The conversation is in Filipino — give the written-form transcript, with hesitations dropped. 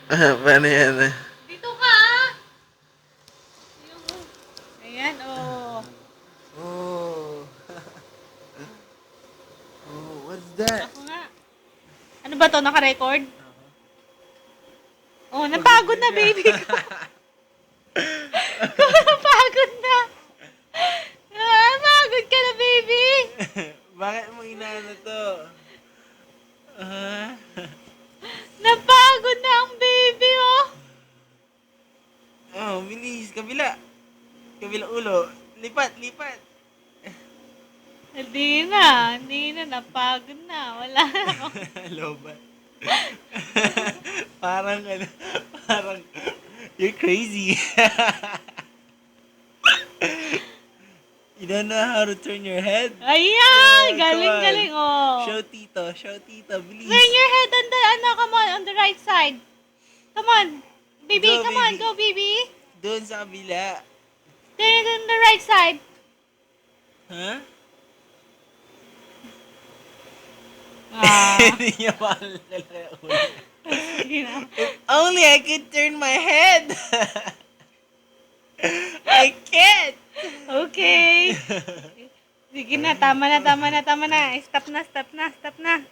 Paano yan? Dito ka, ah! Ayan, oh. Oh. Oh, what's that? Ako nga. Ano ba to? Naka-record? Oh, napagod na, baby ko. Napagod na. Napagod ka na, baby. Bakit mo inaano to? Ah? Napagod na ang baby, oh. Oh, bilis. Kabila. Kabila ulo. Lipat, lipat. Hindi na. Napagod na. Wala na ako. Lobat. Parang ano, parang, you're crazy. You don't know how to turn your head? Ayan! Come Galing, on. galing, oh. Show tito, bilis. Turn your head on the, come on, on the right side. Come on. Baby, Go, come on, baby. go, baby. Doon sa kabila. Turn it on the right side. Huh? Ah. Hindi niya makalala yung ulo. Sige na. If only I could turn my head. I can't. Okay. Sige na, tama na. Stop na.